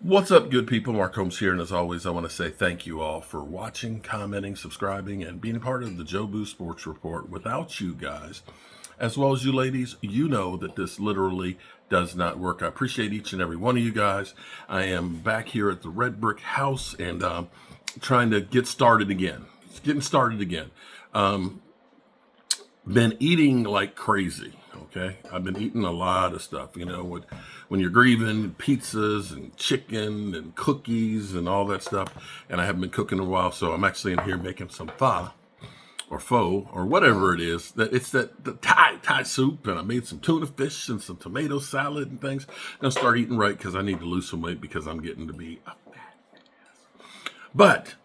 What's up, good people? Mark Holmes here, and as always, I want to say thank you all for watching, commenting, subscribing, and being a part of the Joe Boo Sports Report. Without you guys, as well as you ladies, you know that this literally does not work. I appreciate each and every one of you guys. I am back here at the Red Brick House and trying to get started again. It's getting started again. Been eating like crazy. Okay, I've been eating a lot of stuff. You know, when you're grieving, pizzas and chicken and cookies and all that stuff. And I haven't been cooking in a while, so I'm actually in here making some pho or pho or whatever it is. It's the Thai soup, and I made some tuna fish and some tomato salad and things. I'm gonna start eating right because I need to lose some weight because I'm getting to be a fat ass. But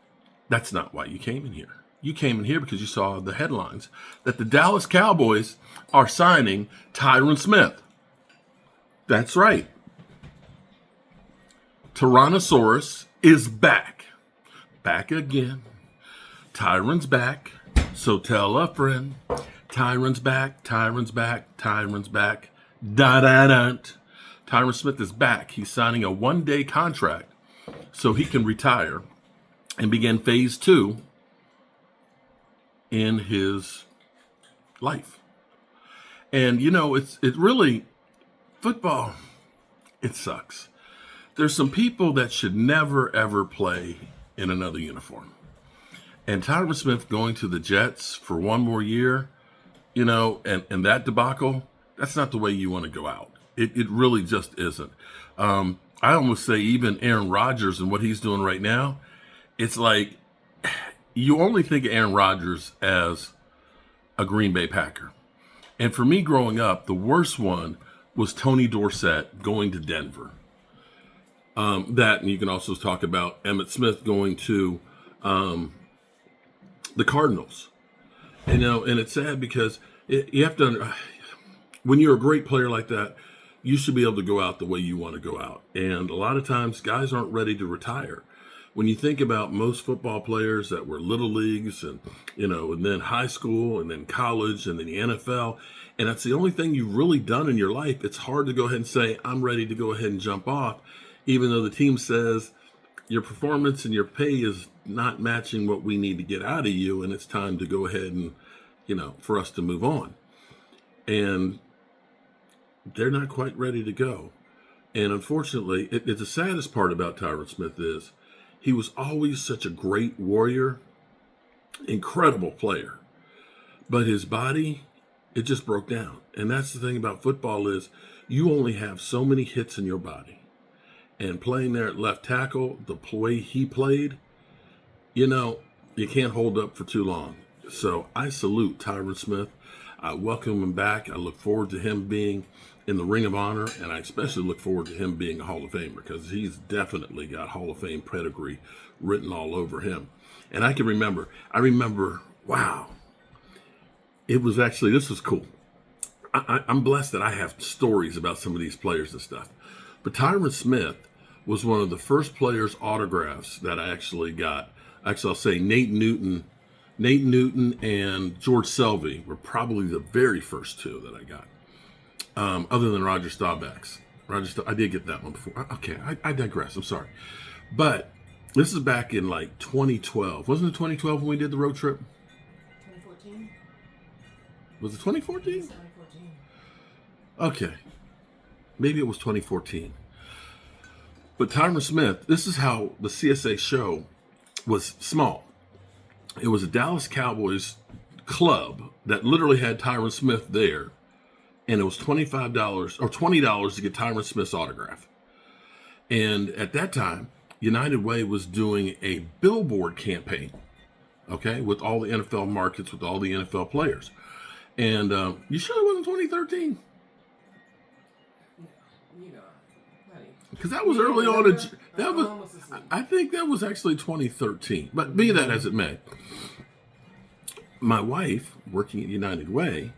that's not why you came in here. You came in here because you saw the headlines that the Dallas Cowboys are signing Tyron Smith. That's right. Tyrannosaurus is back. Back again. Tyron's back. So tell a friend. Tyron's back. Tyron's back. Tyron's back. Da-da-da. Tyron Smith is back. He's signing a one-day contract so he can retire and begin phase 2 in his life. And you know, it really, football, it sucks. There's some people that should never ever play in another uniform. And Tyron Smith going to the Jets for one more year, you know, and that debacle, that's not the way you want to go out. It really just isn't. I almost say even Aaron Rodgers and what he's doing right now, it's like you only think of Aaron Rodgers as a Green Bay Packer. And for me growing up, the worst one was Tony Dorsett going to Denver. That, and you can also talk about Emmitt Smith going to the Cardinals. You know, and it's sad because you have to, when you're a great player like that, you should be able to go out the way you want to go out. And a lot of times guys aren't ready to retire. When you think about most football players that were little leagues and, you know, and then high school and then college and then the NFL, and that's the only thing you've really done in your life, it's hard to go ahead and say, I'm ready to go ahead and jump off, even though the team says your performance and your pay is not matching what we need to get out of you, and it's time to go ahead and, you know, for us to move on. And they're not quite ready to go. And unfortunately, it's the saddest part about Tyron Smith is he was always such a great warrior, incredible player, but his body, it just broke down. And that's the thing about football is you only have so many hits in your body. And playing there at left tackle, the way he played, you know, you can't hold up for too long. So I salute Tyron Smith. I welcome him back. I look forward to him being in the Ring of Honor, and I especially look forward to him being a Hall of Famer because he's definitely got Hall of Fame pedigree written all over him. And I remember, wow, it was actually, this was cool. I'm blessed that I have stories about some of these players and stuff. But Tyron Smith was one of the first players' autographs that I actually got. Actually, I'll say Nate Newton and George Selvey were probably the very first two that I got. Other than Roger Staubach's. I did get that one before. Okay, I digress. I'm sorry. But this is back in like 2012. Wasn't it 2012 when we did the road trip? 2014. Was it 2014? 2014. Okay. Maybe it was 2014. But Tyron Smith, this is how the CSA show was small. It was a Dallas Cowboys club that literally had Tyron Smith there. And it was $25 or $20 to get Tyron Smith's autograph. And at that time, United Way was doing a billboard campaign, okay, with all the NFL markets, with all the NFL players. And you sure it wasn't 2013? You know, honey. Because that was early on. I think that was actually 2013. But be that as it may, my wife, working at United Way,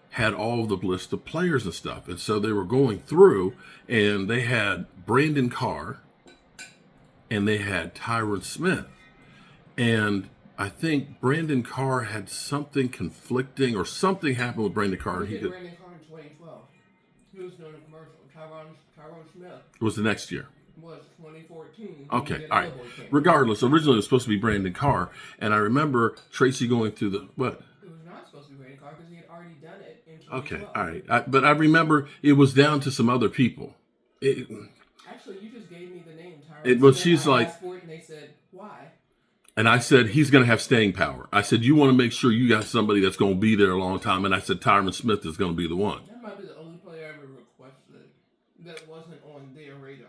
had all of the list of players and stuff. And so they were going through, and they had Brandon Carr, and they had Tyron Smith. And I think Brandon Carr had something conflicting, or something happened with Brandon Carr. Brandon Carr in 2012. He was doing a commercial. Tyrone Smith. It was the next year. was 2014. Okay, all right. Regardless, originally it was supposed to be Brandon Carr, and I remember Tracy going through the what? It was not supposed to be Brandon Carr because he had already done it in 2012. Okay, all right. But I remember it was down to some other people. Actually, you just gave me the name, Tyron. Well, she's like, asked for it and they said, why? and I said, he's going to have staying power. I said, you want to make sure you got somebody that's going to be there a long time. And I said, Tyron Smith is going to be the one. That might be the only player I ever requested that wasn't on their radar.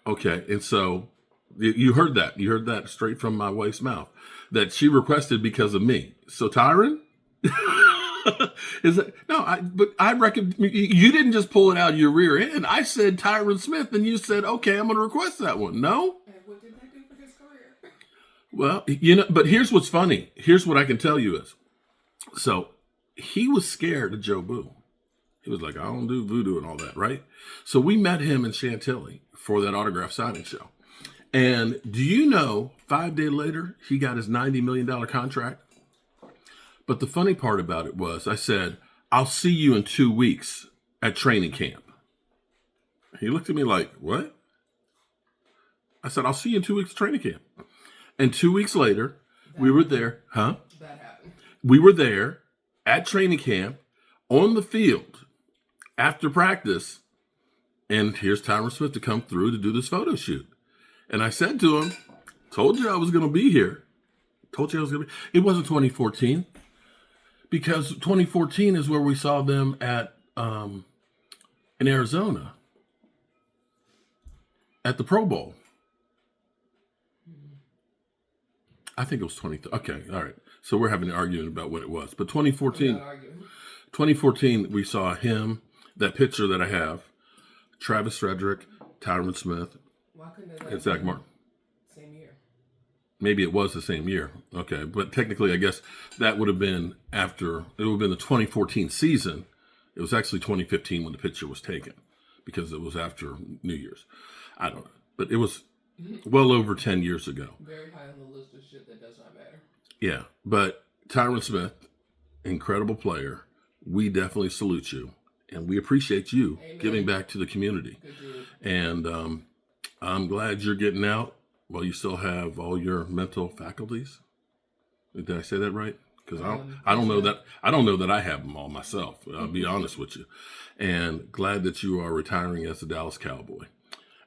Okay, and so you heard that. You heard that straight from my wife's mouth. That she requested because of me. So Tyron? Is it no? But I reckon you didn't just pull it out of your rear end. I said Tyron Smith, and you said, "Okay, I'm going to request that one." No. And what did that do for his career? Well, but here's what's funny. Here's what I can tell you is, so he was scared of Joe Boo. He was like, "I don't do voodoo and all that," right? So we met him in Chantilly for that autograph signing show. And do you know, 5 days later, he got his $90 million contract? But the funny part about it was, I said, I'll see you in 2 weeks at training camp. He looked at me like, what? I said, I'll see you in 2 weeks at training camp. And 2 weeks later, we were there. Huh? That happened. We were there at training camp on the field after practice. And here's Tyron Smith to come through to do this photo shoot. And I said to him, told you I was going to be here. Told you I was going to be. It wasn't 2014. Because 2014 is where we saw them at in Arizona at the Pro Bowl. I think it was 20. Okay, all right. So we're having an argument about what it was. But 2014, we saw him, that picture that I have, Travis Frederick, Tyron Smith, Why couldn't and Zach Martin. Same year. Maybe it was the same year. Okay. But technically, I guess that would have been after, it would have been the 2014 season. It was actually 2015 when the picture was taken because it was after New Year's. I don't know. But it was well over 10 years ago. Very high on the list of shit that does not matter. Yeah. But Tyron Smith, incredible player. We definitely salute you. And we appreciate you giving back to the community. And I'm glad you're getting out while you still have all your mental faculties. Did I say that right? Because I don't know that I have them all myself. I'll be honest with you. And glad that you are retiring as a Dallas Cowboy.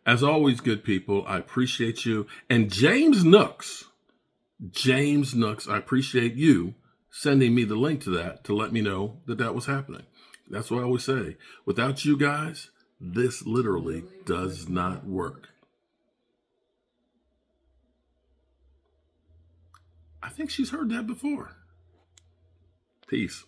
As always, good people, I appreciate you. And James Nooks, I appreciate you sending me the link to that to let me know that that was happening. That's what I always say. Without you guys, this literally does not work. I think she's heard that before. Peace.